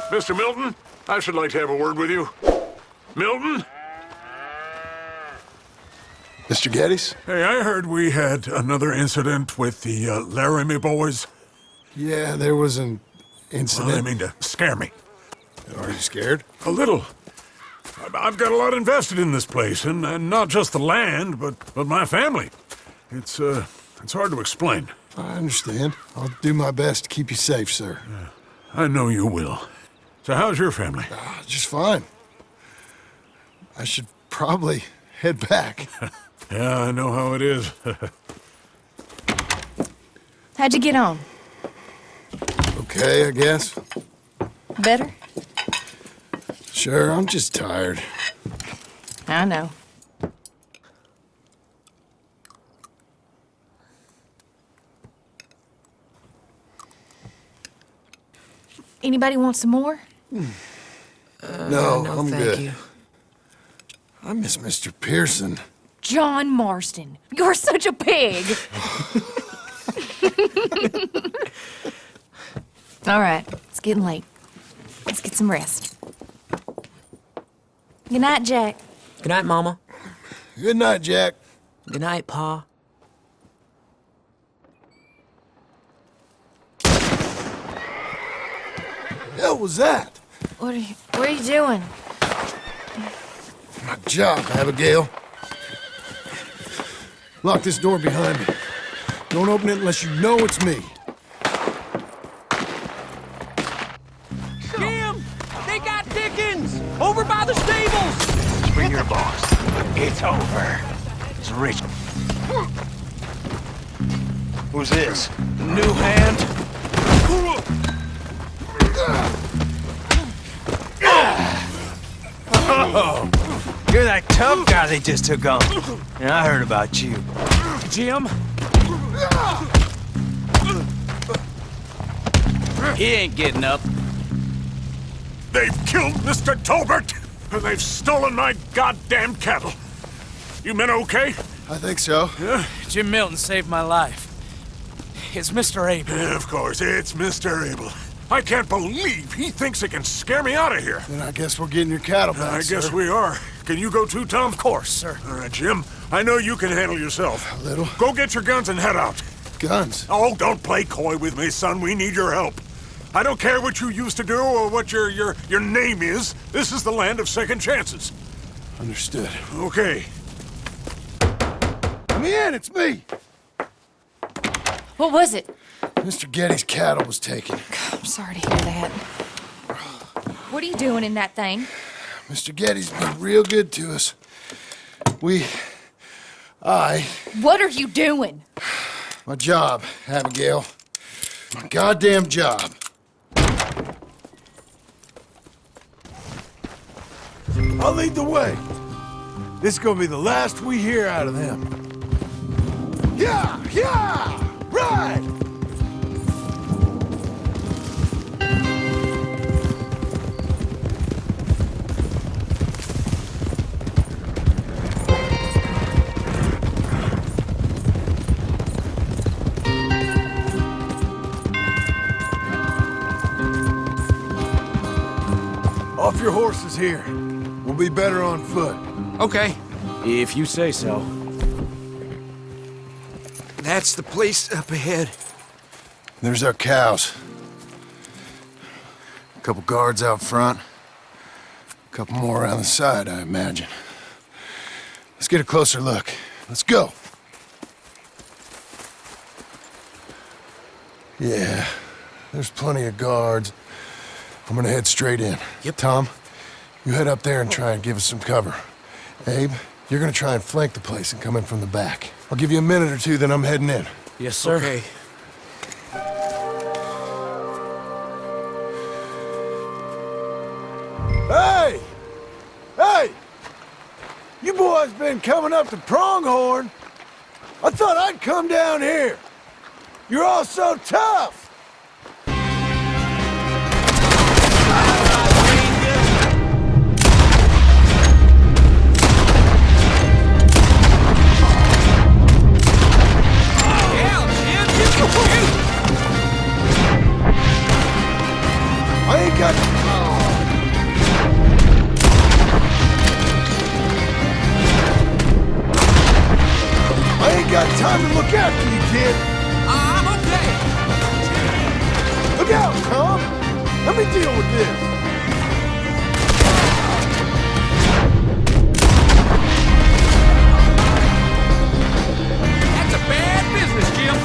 Mr. Milton, I should like to have a word with you. Milton? Mr. Geddes? Hey, I heard we had another incident with the Laramie boys. Yeah, there was an incident. Well, I mean to scare me. Are you scared? A little. I've got a lot invested in this place, and not just the land, but my family. It's hard to explain. I understand. I'll do my best to keep you safe, sir. Yeah, I know you will. So how's your family? Just fine. I should probably head back. Yeah, I know how it is. How'd you get on? Okay, I guess. Better? Sure, I'm just tired. I know. Anybody want some more? No, I'm thank good. you. I miss Mr. Pearson. John Marston, you're such a pig! All right, it's getting late. Let's get some rest. Good night, Jack. Good night, Mama. Good night, Jack. Good night, Pa. Hell was that? What are you doing? My job, Abigail. Lock this door behind me. Don't open it unless you know it's me. Jim! They got Dickens! Over by the stables! Bring your boss. It's over. It's Rich. Who's this? The new hand? Oh, you're that tough guy they just took on. And I heard about you. Jim? He ain't getting up. They've killed Mr. Tolbert, and they've stolen my goddamn cattle. You men okay? I think so. Yeah? Jim Milton saved my life. It's Mr. Abel. Yeah, of course, it's Mr. Abel. I can't believe he thinks he can scare me out of here. Then I guess we're getting your cattle back, I guess sir. we are. Can you go too, Tom? Of course, sir. All right, Jim. I know you can handle yourself. A little. Go get your guns and head out. Guns? Oh, don't play coy with me, son. We need your help. I don't care what you used to do or what your name is. This is the land of second chances. Understood. Okay. Let me in, it's me! What was it? Mr. Geddes' cattle was taken. I'm sorry to hear that. What are you doing in that thing? Mr. Geddes been real good to us. What are you doing? My job, Abigail. My goddamn job. I'll lead the way. This is gonna be the last we hear out of them. Yeah! Right! Off your horses here. We'll be better on foot. Okay, if you say so. That's the place up ahead. There's our cows. A couple guards out front. A couple more around the side, I imagine. Let's get a closer look. Let's go. Yeah, there's plenty of guards. I'm gonna head straight in. Yep. Tom, you head up there and try and give us some cover. Abe, you're gonna try and flank the place and come in from the back. I'll give you a minute or two, then I'm heading in. Yes, sir. Okay. Hey! Hey! You boys been coming up to Pronghorn. I thought I'd come down here. You're all so tough. Hell time to look after you, kid. I'm okay. Look out, Tom. Let me deal with this. That's a bad business, Jim.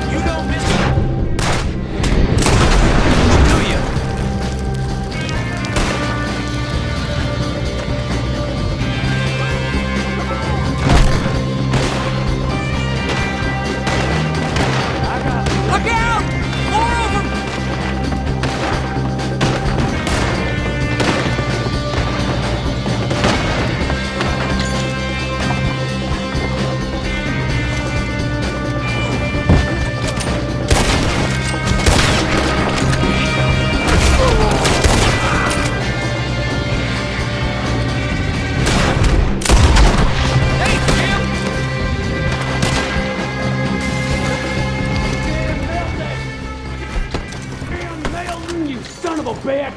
You don't miss it. Do you? Look out! More of them! Hey, Jim! Damn, you son of a bitch!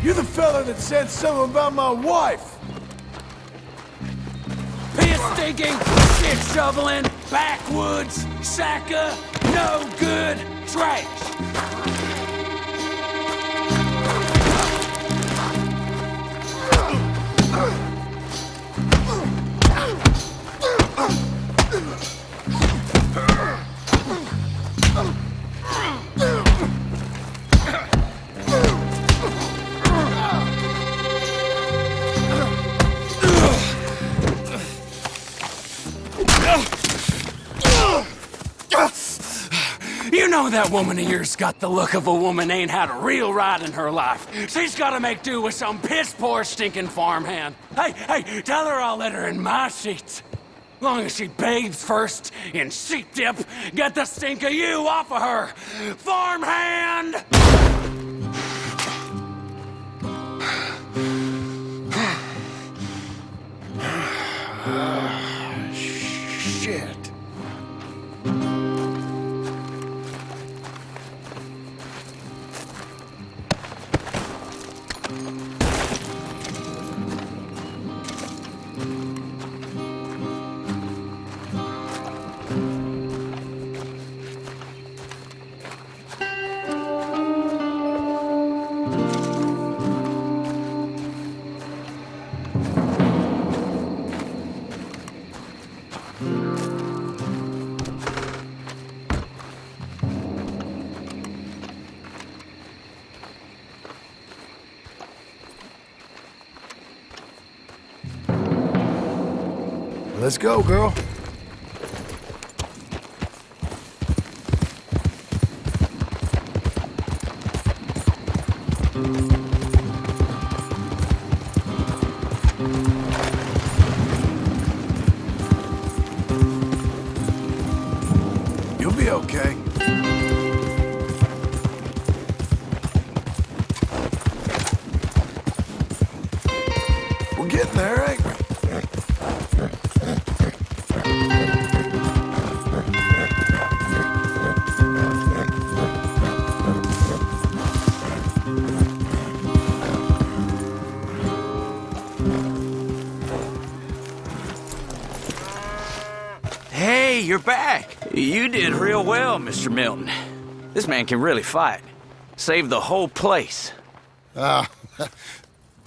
You're the fella that said something about my wife. Piss stinking, shit shoveling, backwoods, sacker, no good, trash. You know that woman of yours got the look of a woman ain't had a real ride in her life. She's gotta make do with some piss-poor stinking farmhand. Hey, tell her I'll let her in my sheets. Long as she bathes first in sheep dip, get the stink of you off of her. Farmhand! Shit. Let's go, girl. You'll be okay. We're getting there, ain't we? Hey, you're back. You did real well, Mr. Milton. This man can really fight. Saved the whole place. Ah,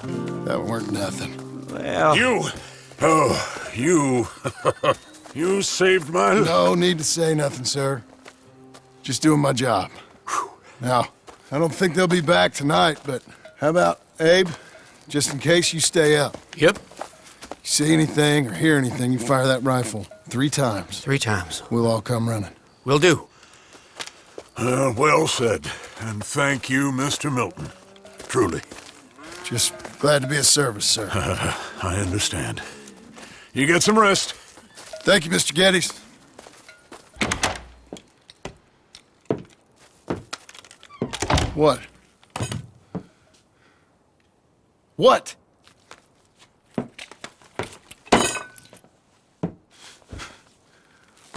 that weren't nothing. Well, You you saved my life. No need to say nothing, sir. Just doing my job. Now, I don't think they'll be back tonight, but how about Abe? Just in case you stay up. Yep. You see anything or hear anything, you fire that rifle 3 times. 3 times. We'll all come running. Will do. Well said. And thank you, Mr. Milton. Truly. Just glad to be of service, sir. I understand. You get some rest. Thank you, Mr. Geddes. What? What?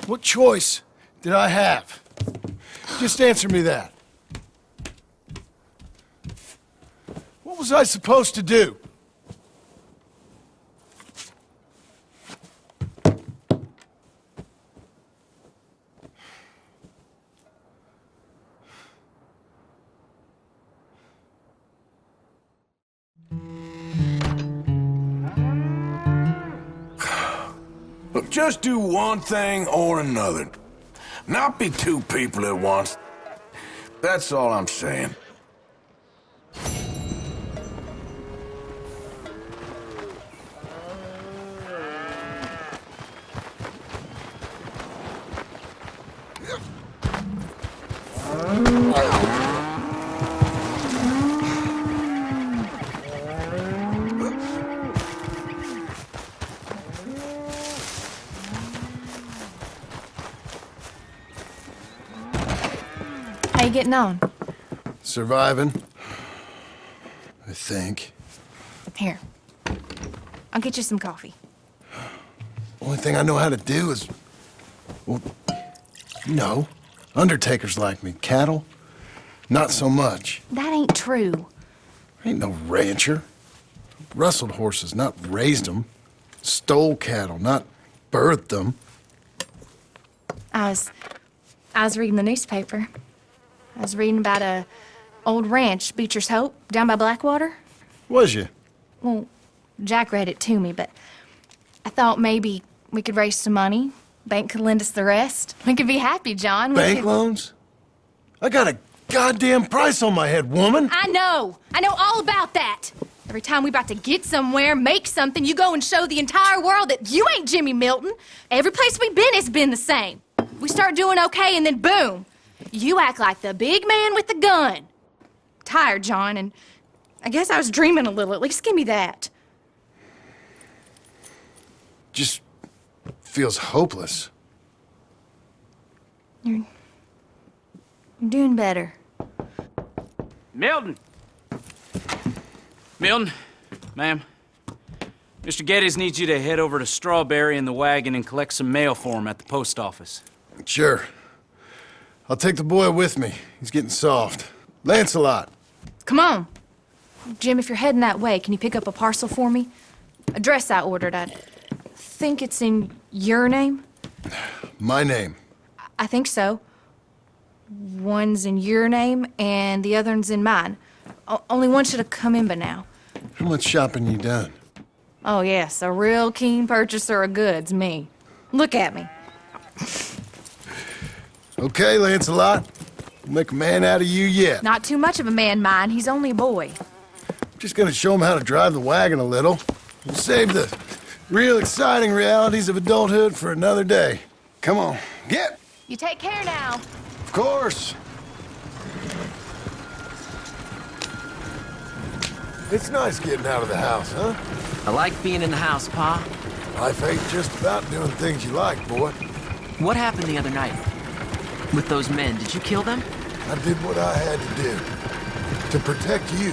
What choice did I have? Just answer me that. What was I supposed to do? Look, just do one thing or another. Not be two people at once. That's all I'm saying. How you getting on? Surviving. I think. Here. I'll get you some coffee. Only thing I know how to do is... Well, you know, undertakers like me. Cattle, not so much. That ain't true. I ain't no rancher. Rustled horses, not raised them. Stole cattle, not birthed them. I was reading the newspaper. I was reading about a old ranch, Beecher's Hope, down by Blackwater. Was you? Well, Jack read it to me, but I thought maybe we could raise some money. Bank could lend us the rest. We could be happy, John. Bank loans? I got a goddamn price on my head, woman. I know all about that. Every time we about to get somewhere, make something, you go and show the entire world that you ain't Jimmy Milton. Every place we've been has been the same. We start doing okay, and then boom, you act like the big man with the gun. Tired, John, and I guess I was dreaming a little. At least give me that. Just feels hopeless. You're doing better. Milton! Milton, ma'am. Mr. Geddes needs you to head over to Strawberry in the wagon and collect some mail for him at the post office. Sure. I'll take the boy with me. He's getting soft. Lancelot. Come on. Jim, if you're heading that way, can you pick up a parcel for me? A dress I ordered. I think it's in your name? My name. I think so. One's in your name, and the other one's in mine. Only one should have come in by now. How much shopping you done? Oh, yes, a real keen purchaser of goods, me. Look at me. Okay, Lancelot. We'll make a man out of you yet. Not too much of a man, mine. He's only a boy. Just gonna show him how to drive the wagon a little. We'll save the real exciting realities of adulthood for another day. Come on, get! You take care now. Of course. It's nice getting out of the house, huh? I like being in the house, Pa. Life ain't just about doing things you like, boy. What happened the other night? With those men, did you kill them? I did what I had to do. To protect you.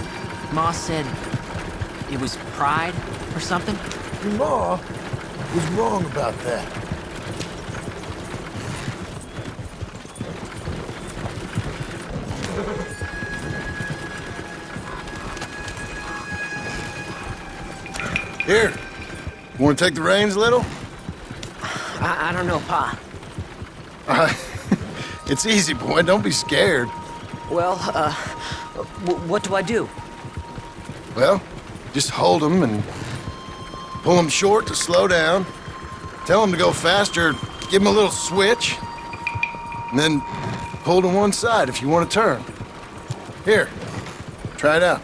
Ma said it was pride or something? Your ma was wrong about that. Here. You want to take the reins a little? I don't know, Pa. It's easy, boy. Don't be scared. Well, what do I do? Well, just hold them and pull them short to slow down. Tell them to go faster. Give them a little switch. And then pull to one side if you want to turn. Here. Try it out.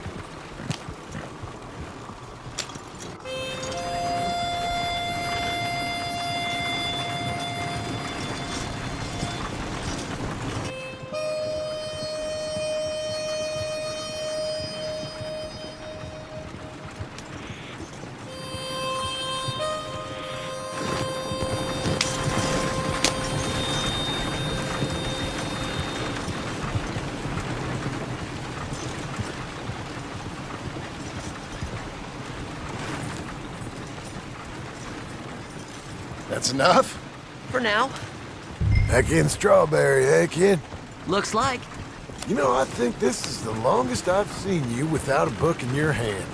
That's enough? For now. Back in Strawberry, eh, kid? Looks like. You know, I think this is the longest I've seen you without a book in your hand.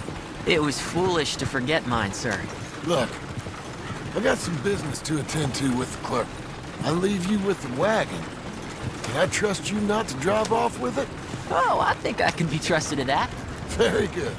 It was foolish to forget mine, sir. Look, I got some business to attend to with the clerk. I leave you with the wagon. Can I trust you not to drive off with it? Oh, I think I can be trusted to that. Very good.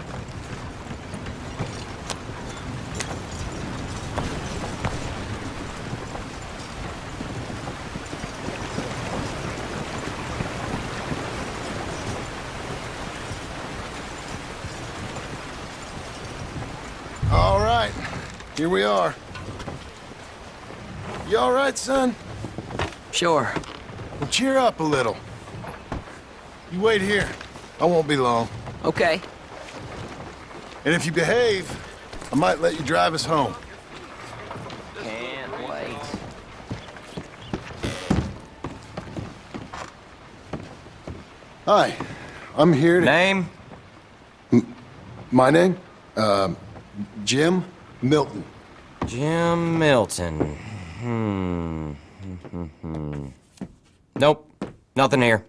All right, here we are. You all right, son? Sure. Well, cheer up a little. You wait here. I won't be long. Okay. And if you behave, I might let you drive us home. Can't wait. Hi, I'm here to... Name? My name? Jim Milton. Jim Milton. Nope, nothing here.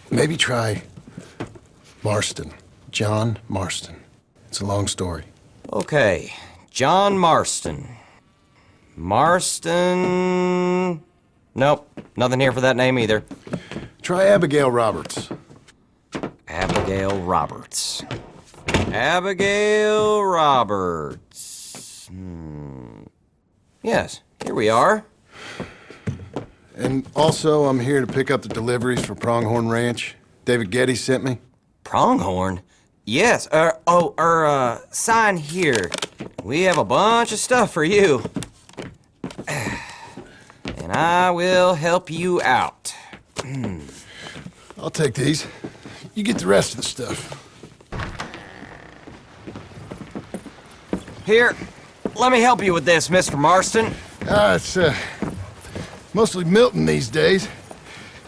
Maybe try Marston. John Marston. It's a long story. Okay, John Marston. Marston... Nope, nothing here for that name either. Try Abigail Roberts. Abigail Roberts. Abigail Roberts. Yes, here we are. And also, I'm here to pick up the deliveries for Pronghorn Ranch. David Getty sent me. Pronghorn? Yes, sign here. We have a bunch of stuff for you. And I will help you out. I'll take these. You get the rest of the stuff. Here, let me help you with this, Mr. Marston. It's, mostly Milton these days.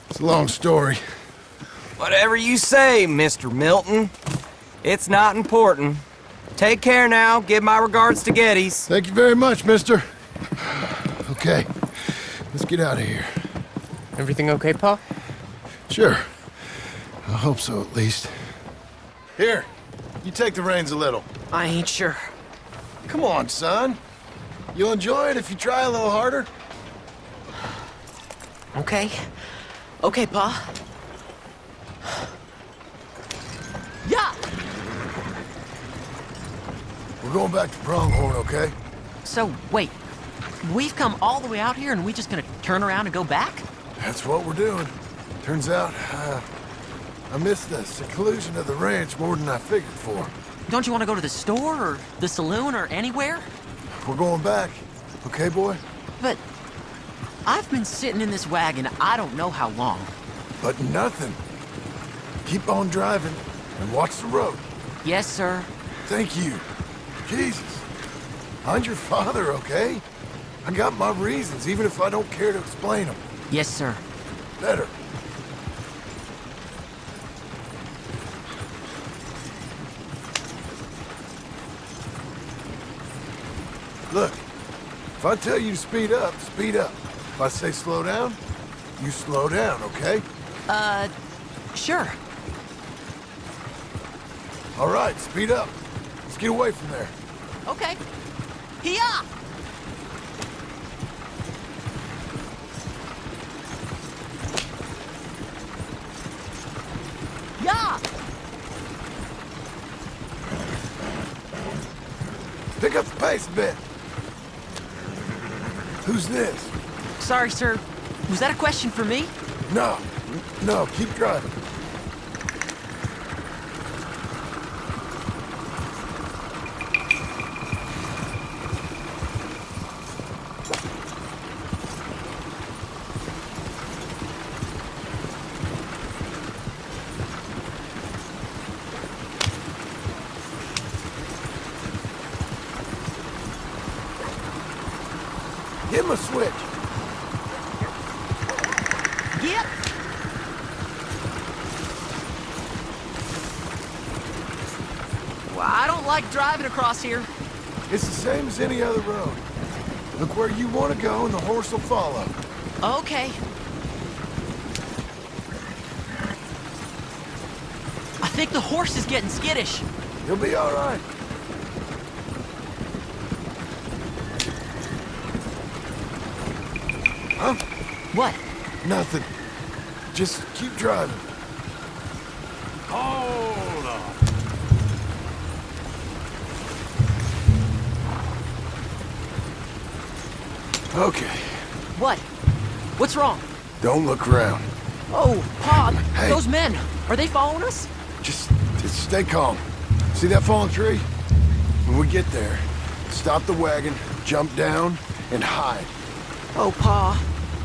It's a long story. Whatever you say, Mr. Milton. It's not important. Take care now. Give my regards to Geddes. Thank you very much, mister. Okay, let's get out of here. Everything okay, Pa? Sure. I hope so, at least. Here, you take the reins a little. I ain't sure. Come on, son. You'll enjoy it if you try a little harder. Okay. Okay, Pa. Yeah! We're going back to Pronghorn, okay? So, wait. We've come all the way out here and we just gonna turn around and go back? That's what we're doing. Turns out, I missed the seclusion of the ranch more than I figured for. Don't you want to go to the store or the saloon or anywhere? We're going back, okay, boy? But I've been sitting in this wagon I don't know how long. But nothing. Keep on driving and watch the road. Yes, sir. Thank you. Jesus. Find your father, okay? I got my reasons, even if I don't care to explain them. Yes, sir. Better. Look, if I tell you to speed up, speed up. If I say slow down, you slow down, okay? Sure. All right, speed up. Let's get away from there. Okay. Hiya! Yeah! Pick up the pace a bit. Who's this? Sorry, sir. Was that a question for me? No, keep driving. Give him a switch. Yep. Well, I don't like driving across here. It's the same as any other road. Look where you want to go and the horse will follow. Okay. I think the horse is getting skittish. You'll be all right. Huh? What? Nothing. Just keep driving. Hold on. Okay. What? What's wrong? Don't look around. Oh, Pa, Hey. those men, are they following us? Just stay calm. See that fallen tree? When we get there, stop the wagon, jump down, and hide. Oh, Pa.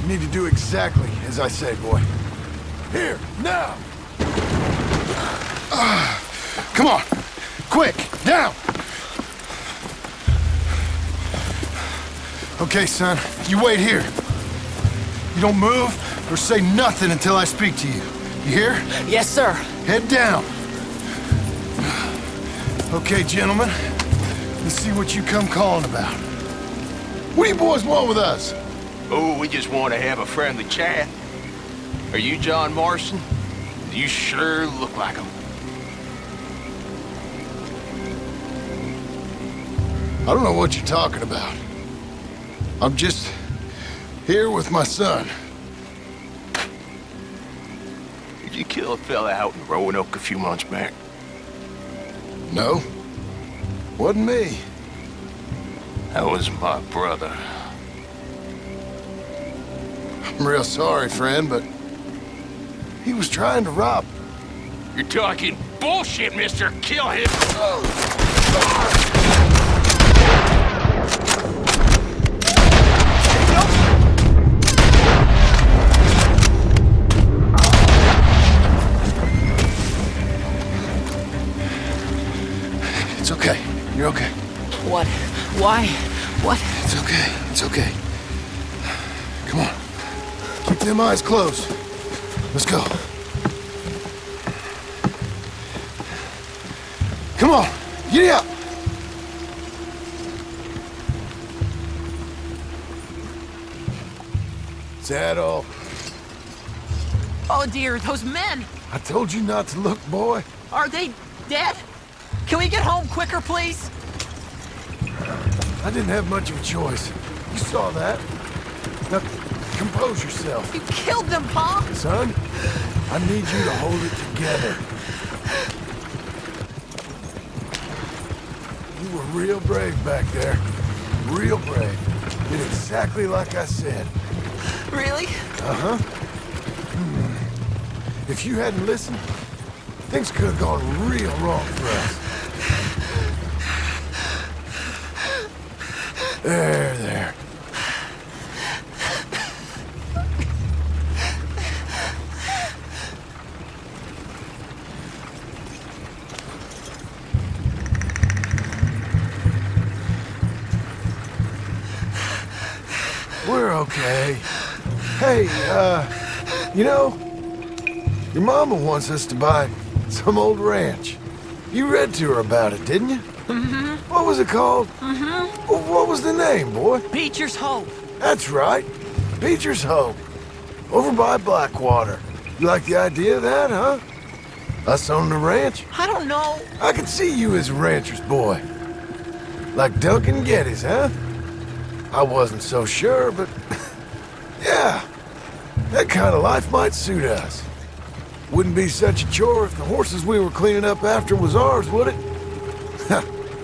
You need to do exactly as I say, boy. Here, now! Come on! Quick, down! Okay, son, you wait here. You don't move or say nothing until I speak to you. You hear? Yes, sir. Head down. Okay, gentlemen. Let's see what you come calling about. What do you boys want with us? Oh, we just want to have a friendly chat. Are you John Morrison? You sure look like him. I don't know what you're talking about. I'm just here with my son. Did you kill a fella out in Roanoke a few months back? No, wasn't me. That was my brother. I'm real sorry, friend, but he was trying to rob. You're talking bullshit, mister. Kill him. It's okay. You're okay. What? Why? What? It's okay. It's okay. Come on. Keep them eyes closed. Let's go. Come on. Giddy up. Is that all? Oh, dear, those men! I told you not to look, boy. Are they dead? Can we get home quicker, please? I didn't have much of a choice. You saw that. Now, compose yourself. You killed them, Pa! Son, I need you to hold it together. You were real brave back there. Real brave. Did exactly like I said. Really? Uh-huh. If you hadn't listened, things could have gone real wrong for us. There. We're okay. Hey, you know, your mama wants us to buy some old ranch. You read to her about it, didn't you? Mm-hmm. What was it called? Mm-hmm. What was the name, boy? Beecher's Hope. That's right. Beecher's Hope. Over by Blackwater. You like the idea of that, huh? Us owning a ranch? I don't know. I could see you as a rancher's boy. Like Duncan Geddes, huh? I wasn't so sure, but... yeah. That kind of life might suit us. Wouldn't be such a chore if the horses we were cleaning up after was ours, would it?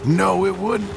No, it wouldn't.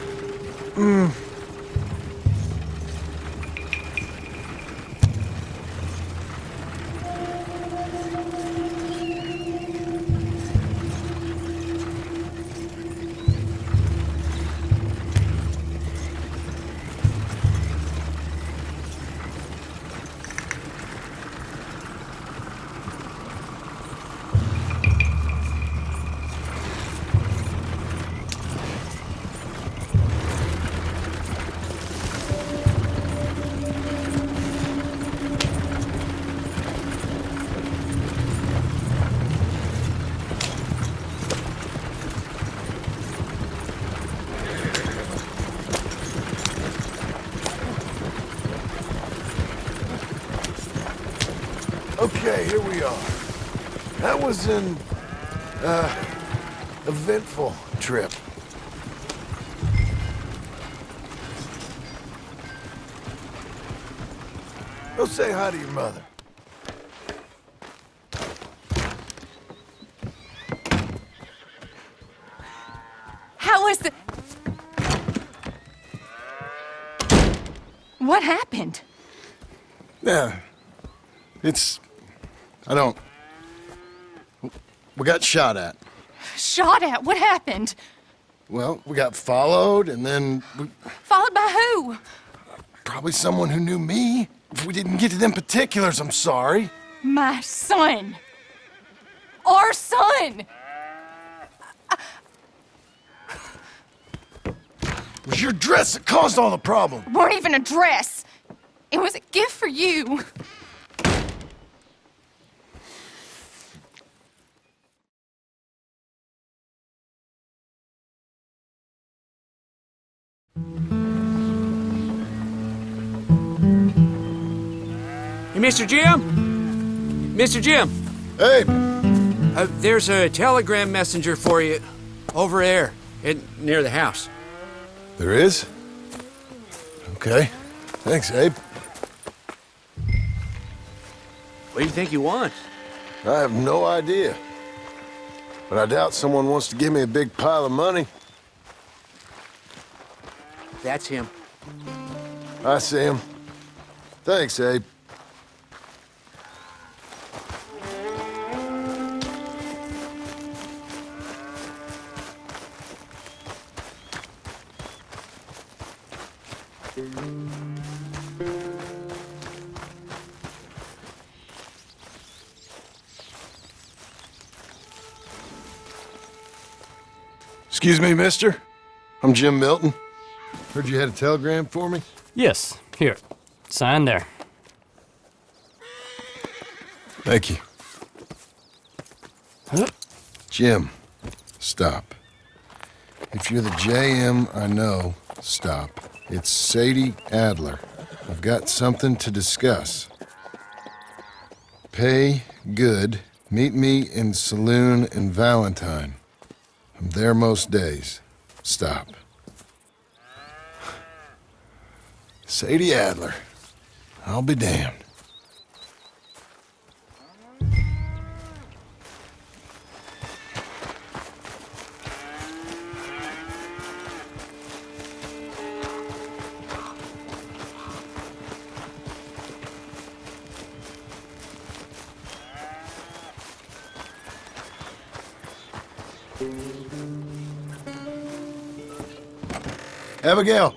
Okay, here we are. That was an, eventful trip. Go say hi to your mother. How was the... What happened? Yeah. I don't... We got shot at. Shot at? What happened? Well, we got followed, and then Followed by who? probably someone who knew me. If we didn't get to them particulars, I'm sorry. My son. Our son. It was your dress that caused all the problem. Weren't even a dress. It was a gift for you. Hey, Mr. Jim? Mr. Jim, Hey, there's a telegram messenger for you over there, near the house. there is? Okay. Thanks, Abe. What do you think he wants? I have no idea. But I doubt someone wants to give me a big pile of money. That's him. I see him. Thanks, Abe. Excuse me, mister. I'm Jim Milton. Heard you had a telegram for me? Yes, here. Sign there. Thank you. Jim, stop. If you're the JM I know, stop. It's Sadie Adler. I've got something to discuss. Pay good. Meet me in Saloon in Valentine. I'm there most days. Stop. Sadie Adler. I'll be damned. Abigail.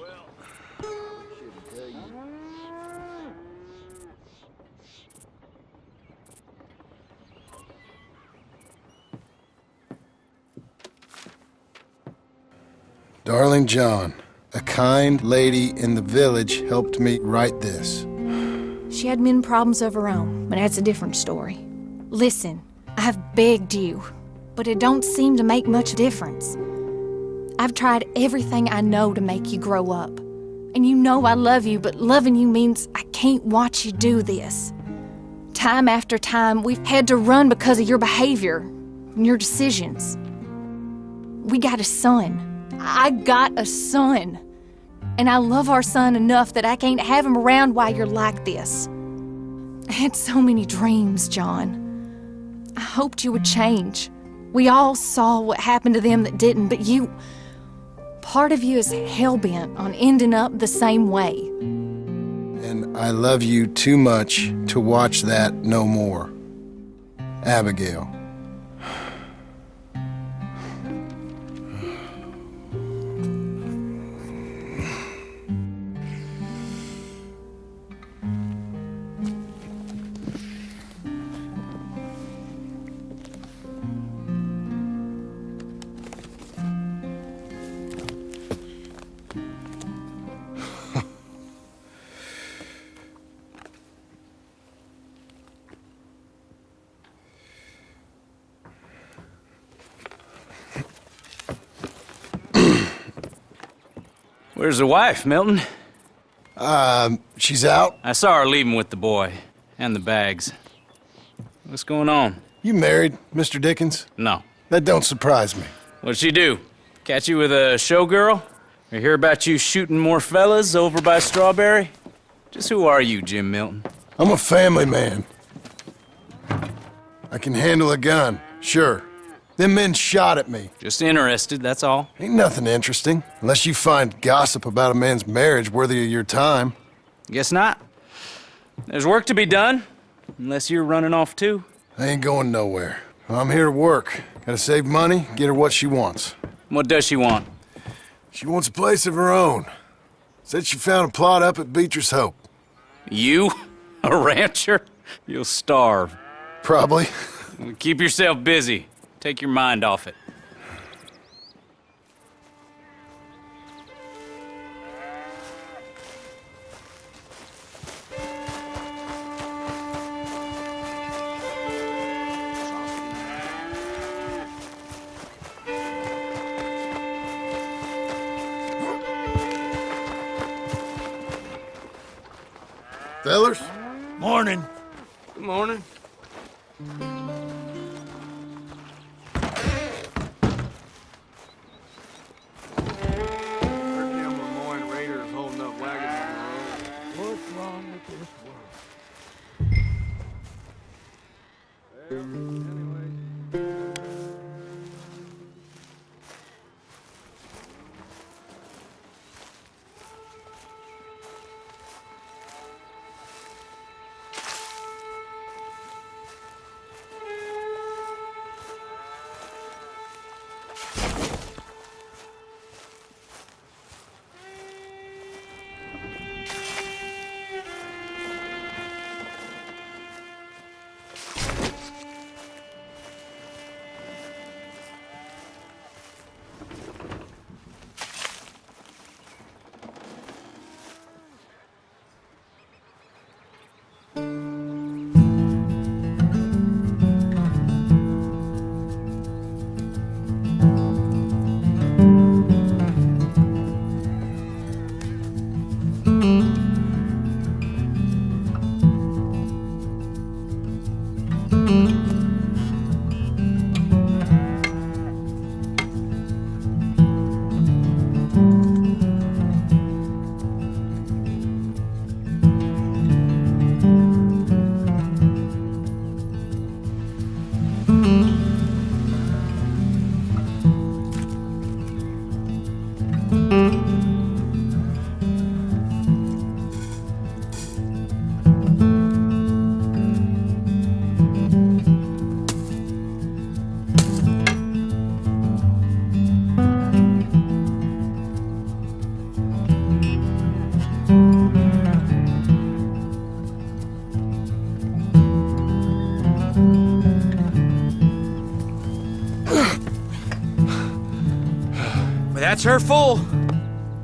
Darling John, a kind lady in the village helped me write this. She had men problems of her own, but that's a different story. Listen, I've begged you, but it don't seem to make much difference. I've tried everything I know to make you grow up. And you know I love you, but loving you means I can't watch you do this. Time after time, we've had to run because of your behavior and your decisions. We got a son. I got a son. And I love our son enough that I can't have him around while you're like this. I had so many dreams, John. I hoped you would change. We all saw what happened to them that didn't, but you... Part of you is hell-bent on ending up the same way. And I love you too much to watch that no more. Abigail. Where's the wife, Milton? She's out. I saw her leaving with the boy. And the bags. What's going on? You married, Mr. Dickens? No. That don't surprise me. What'd she do? Catch you with a showgirl? Or hear about you shooting more fellas over by Strawberry? Just who are you, Jim Milton? I'm a family man. I can handle a gun, sure. Them men shot at me. Just interested, that's all. Ain't nothing interesting, unless you find gossip about a man's marriage worthy of your time. Guess not. There's work to be done, unless you're running off too. I ain't going nowhere. I'm here to work. Gotta save money, get her what she wants. What does she want? She wants a place of her own. Said she found a plot up at Beecher's Hope. You? A rancher? You'll starve. Probably. Keep yourself busy. Take your mind off it. Fellers? Morning. Good morning. That's her full.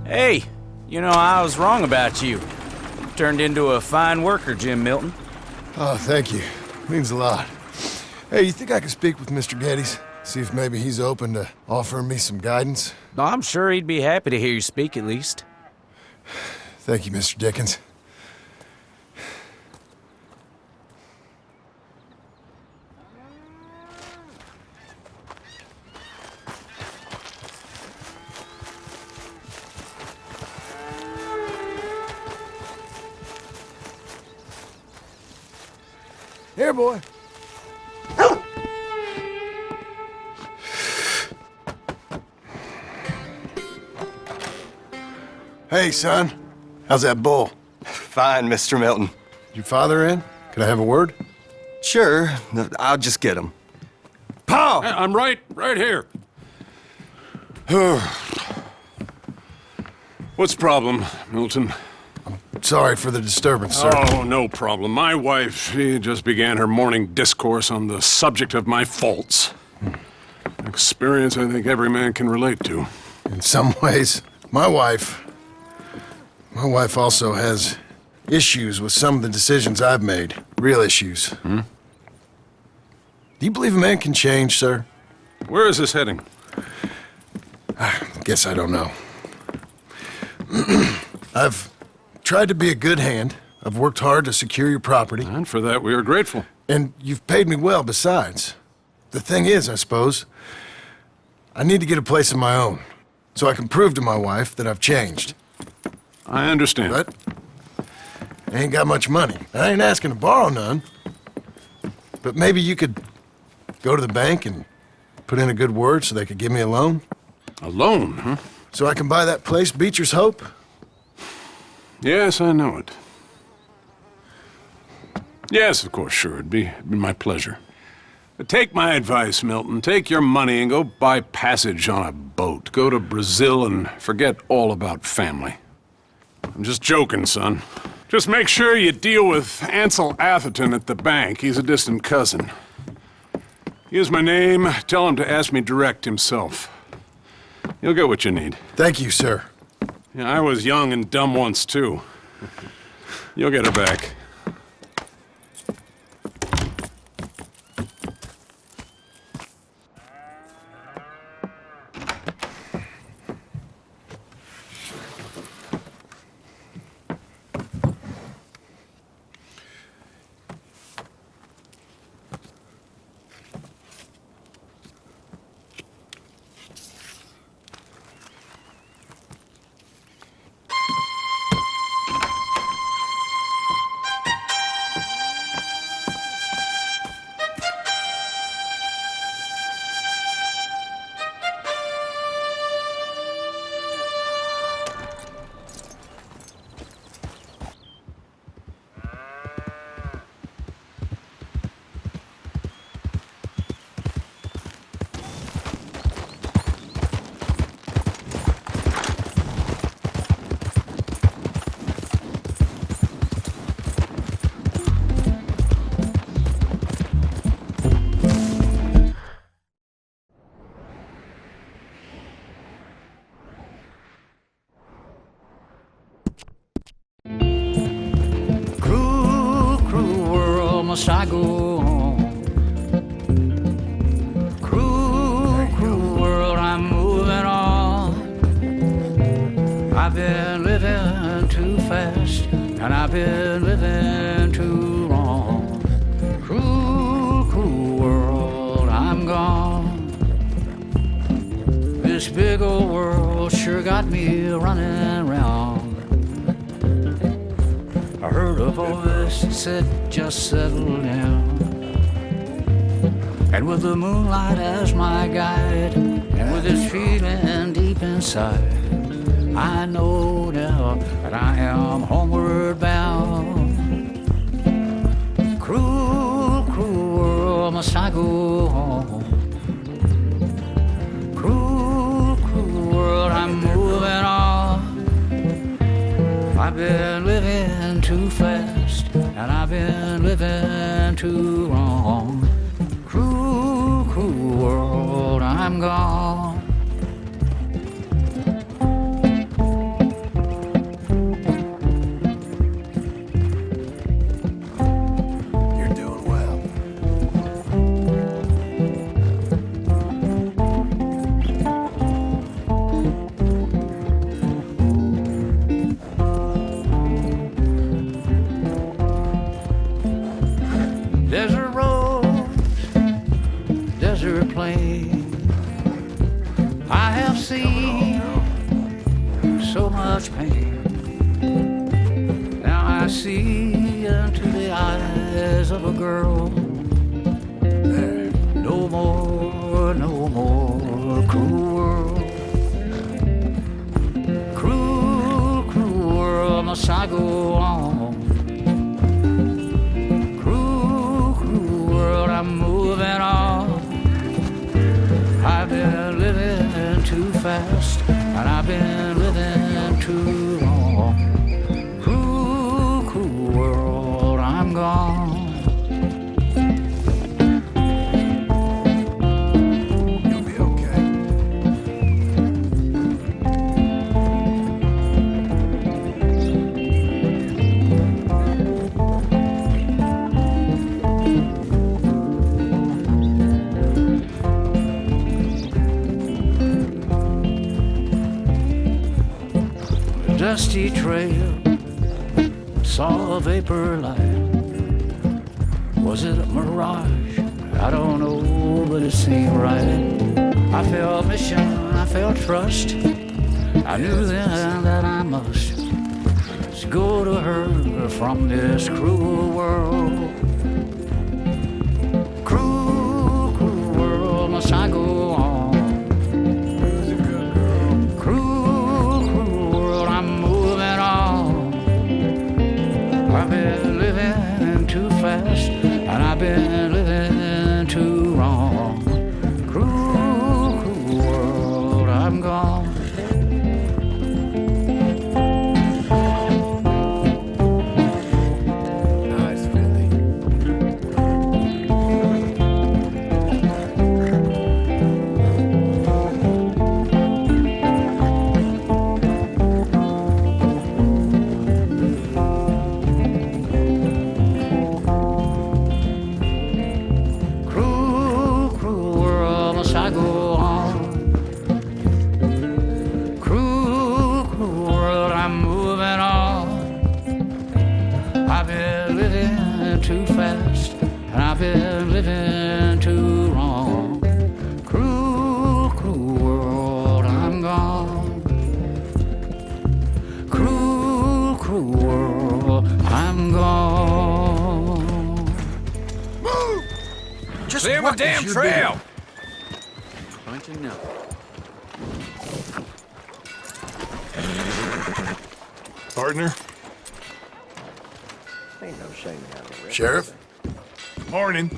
Hey, you know, I was wrong about you. Turned into a fine worker, Jim Milton. Oh, thank you. Means a lot. Hey, you think I could speak with Mr. Geddes? See if maybe he's open to offering me some guidance? I'm sure he'd be happy to hear you speak, at least. Thank you, Mr. Dickens. Here, boy. Hey, son. How's that bull? Fine, Mr. Milton. Your father in? Can I have a word? Sure, I'll just get him. Pa! I'm right here. What's the problem, Milton? Sorry for the disturbance, sir. Oh, no problem. My wife, she just began her morning discourse on the subject of my faults. Experience I think every man can relate to. In some ways, my wife also has issues with some of the decisions I've made. Real issues. Do you believe a man can change, sir? Where is this heading? I guess I don't know. I've tried to be a good hand. I've worked hard to secure your property. And for that, we are grateful. And you've paid me well besides. The thing is, I suppose, I need to get a place of my own, so I can prove to my wife that I've changed. I understand. But I ain't got much money. I ain't asking to borrow none. But maybe you could go to the bank and put in a good word so they could give me a loan? A loan, huh? So I can buy that place, Beecher's Hope? Yes, I know it. Yes, of course, sure. It'd be my pleasure. But take my advice, Milton. Take your money and go buy passage on a boat. Go to Brazil and forget all about family. I'm just joking, son. Just make sure you deal with Ansel Atherton at the bank. He's a distant cousin. Use my name. Tell him to ask me direct himself. You'll get what you need. Thank you, sir. Yeah, I was young and dumb once, too. You'll get her back. Must I go on? Cruel, cruel world, I'm moving on. I've been living too fast, and I've been living too long. Cruel, cruel world, I'm gone. This big old world sure got me running round. I heard a voice that said, just settle down. And with the moonlight as my guide, and with this feeling deep inside, I know now that I am homeward bound. Cruel, cruel world, must I go home? Cruel, cruel world, I'm moving on. I've been living too fast, and I've been living too long. Cruel, cruel world, I'm gone. You're doing well. Desert roads, desert plain, I have seen so much pain. Now I see into the eyes of a girl. No more, no more cruel world. Cruel, cruel world, must I go on? I'm moving on. I've been living too fast, and I've been living too long. Cruel, cruel world, I'm gone. You'll be okay. Dusty trail, saw a vapor light. Was it a mirage? I don't know, but it seemed right. I felt mission, I felt trust. I knew then that I must go to her from this cruel world. Cruel, cruel world, must I go on? Cruel, cruel world, I'm moving on. I've been living too fast, and I've been living too wrong. Cruel, cruel world, I'm gone. Too fast, and I've been living too wrong. Cruel, cruel world, I'm gone. Cruel, cruel world, I'm gone. Move! Just Clear my damn trail! Bunch of nothing. Partner? Ain't no shame in having a rip. Sheriff? Morning.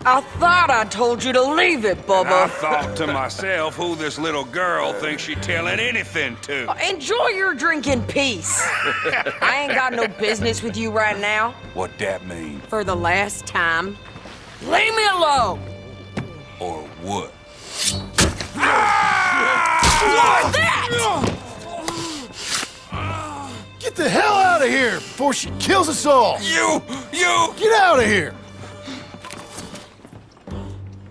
I thought I told you to leave it, I Bubba. thought to myself who this little girl thinks she's telling anything to. Enjoy your drink in peace. I ain't got no business with you right now. What that mean? For the last time, leave me alone. Or what? What that? Get the hell out of here before she kills us all! You! Get out of here!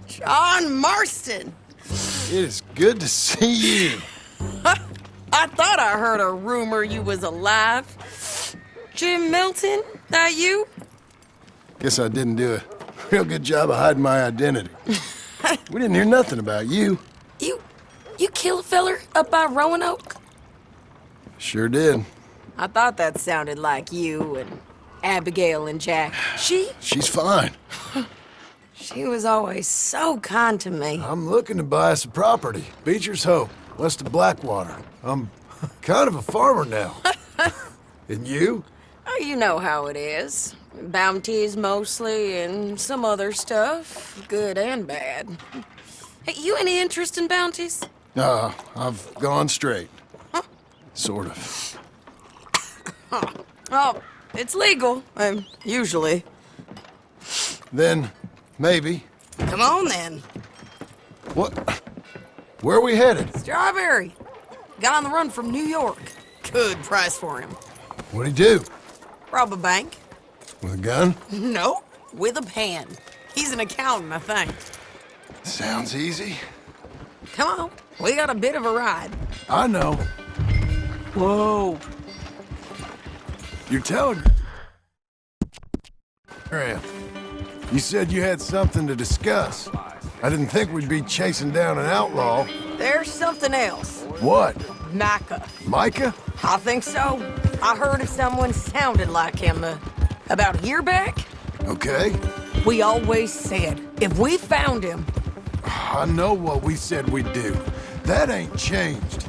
John Marston. It is good to see you. I thought I heard a rumor you was alive. Jim Milton, that you? Guess I didn't do a real good job of hiding my identity. We didn't hear nothing about you. You kill a feller up by Roanoke? Sure did. I thought that sounded like you and Abigail and Jack. She's fine. She was always so kind to me. I'm looking to buy us a property. Beecher's Hope, west of Blackwater. I'm kind of a farmer now. And you? Oh, you know how it is. Bounties mostly, and some other stuff, good and bad. Hey, you any interest in bounties? I've gone straight. Sort of. Oh, it's legal, usually. Then, maybe. Come on, then. What? Where are we headed? Strawberry. Got on the run from New York. Good price for him. What'd he do? Rob a bank. With a gun? No, with a pen. He's an accountant, I think. Sounds easy. Come on, we got a bit of a ride. I know. Whoa. You're telling me. Graham, you said you had something to discuss. I didn't think we'd be chasing down an outlaw. There's something else. What? Micah. Micah? I think so. I heard of someone sounded like him about a year back. Okay. We always said, if we found him... I know what we said we'd do. That ain't changed.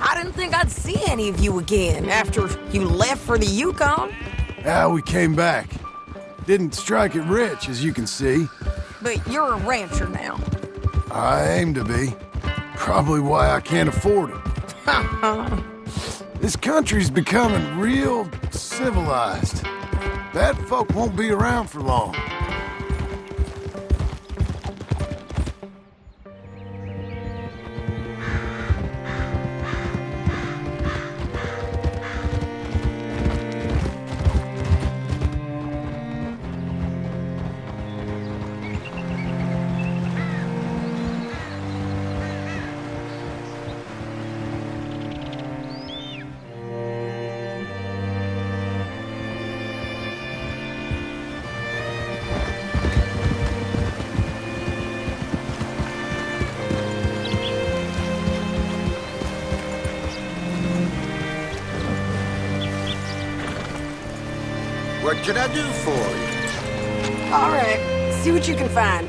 I didn't think I'd see any of you again after you left for the Yukon. We came back. Didn't strike it rich, as you can see. But you're a rancher now. I aim to be. Probably why I can't afford it. This country's becoming real civilized. Bad folk won't be around for long. What can I do for you? All right, see what you can find.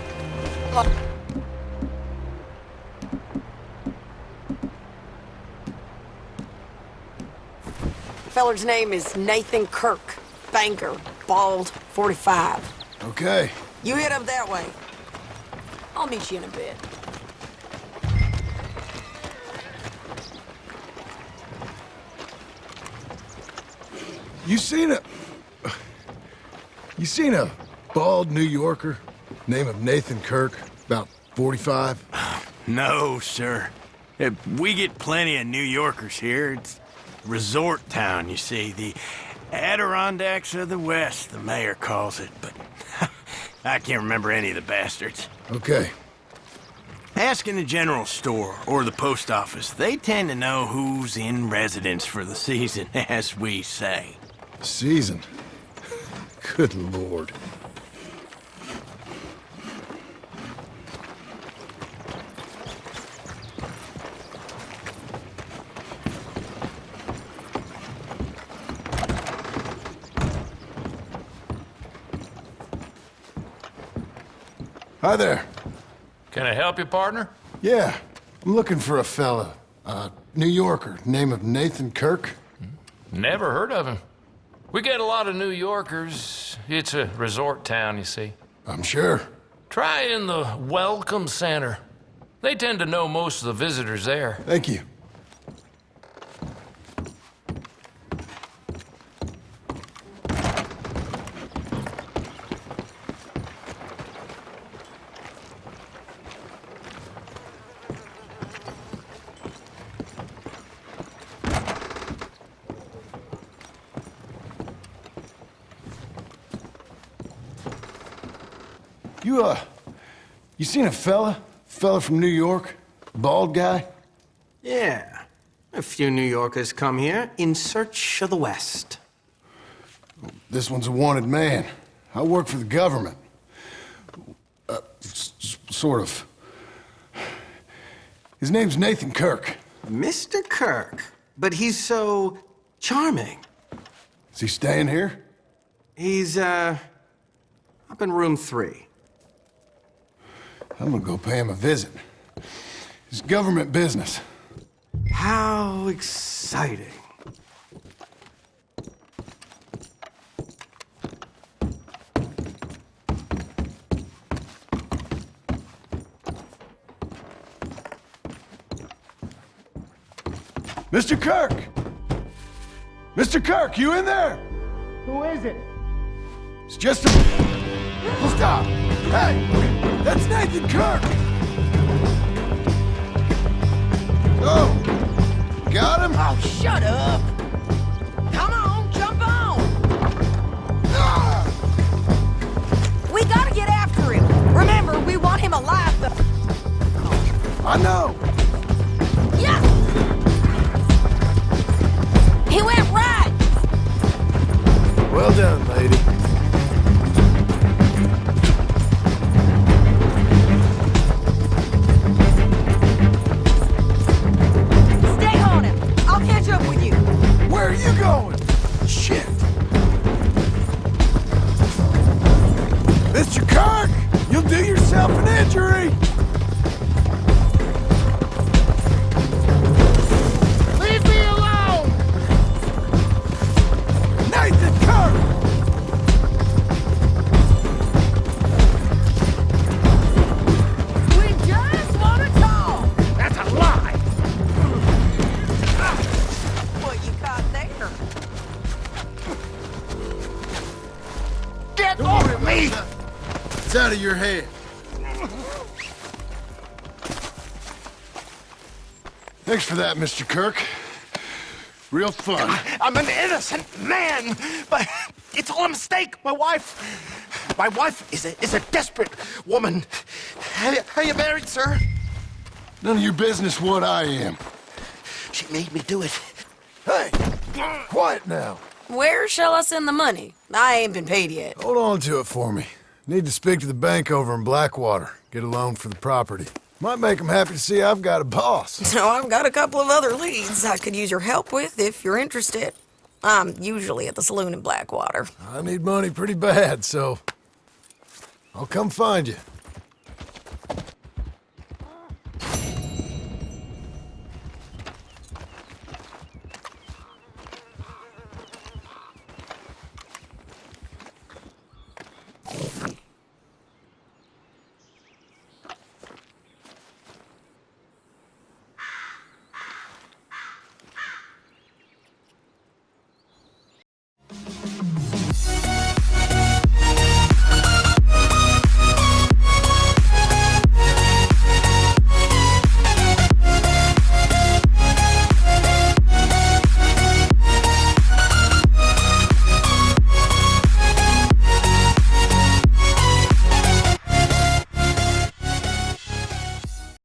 Feller's name is Nathan Kirk. Banker, bald, 45. Okay. You head up that way. I'll meet you in a bit. You seen a bald New Yorker, name of Nathan Kirk, about 45? No, sir. We get plenty of New Yorkers here. It's a resort town, you see. The Adirondacks of the West, the mayor calls it, but I can't remember any of the bastards. Okay. Ask in the general store or the post office. They tend to know who's in residence for the season, as we say. Season? Good Lord. Hi there. Can I help you, partner? Yeah, I'm looking for a fella, New Yorker, name of Nathan Kirk. Never heard of him. We get a lot of New Yorkers. It's a resort town, you see. I'm sure. Try in the Welcome Center. They tend to know most of the visitors there. Thank you. You seen a fella from New York? Bald guy? Yeah. A few New Yorkers come here in search of the West. This one's a wanted man. I work for the government. Sort of. His name's Nathan Kirk. Mr. Kirk? But he's so charming. Is he staying here? He's, up in room 3. I'm gonna go pay him a visit. It's government business. How exciting. Mr. Kirk! Mr. Kirk, you in there? Who is it? It's just a... Stop! Hey! That's Nathan Kirk! Oh! Got him? Oh, shut up! Come on, jump on! Ah! We gotta get after him. Remember, we want him alive, but... I know! Yeah! He went right! Well done, lady. Stay on him. I'll catch up with you. Where are you going? Shit. Mr. Kirk, you'll do yourself an injury. Leave me alone! Nathan Kirk! We just want to talk. That's a lie! What you caught there? Get off me! It's out of your head. Thanks for that, Mr. Kirk. Real fun. I'm an innocent man, but it's all a mistake. My wife is a desperate woman. Are you married, sir? None of your business what I am. She made me do it. Hey, quiet now. Where shall I send the money? I ain't been paid yet. Hold on to it for me. Need to speak to the bank over in Blackwater. Get a loan for the property. Might make them happy to see I've got a boss. So I've got a couple of other leads I could use your help with if you're interested. I'm usually at the saloon in Blackwater. I need money pretty bad, so I'll come find you.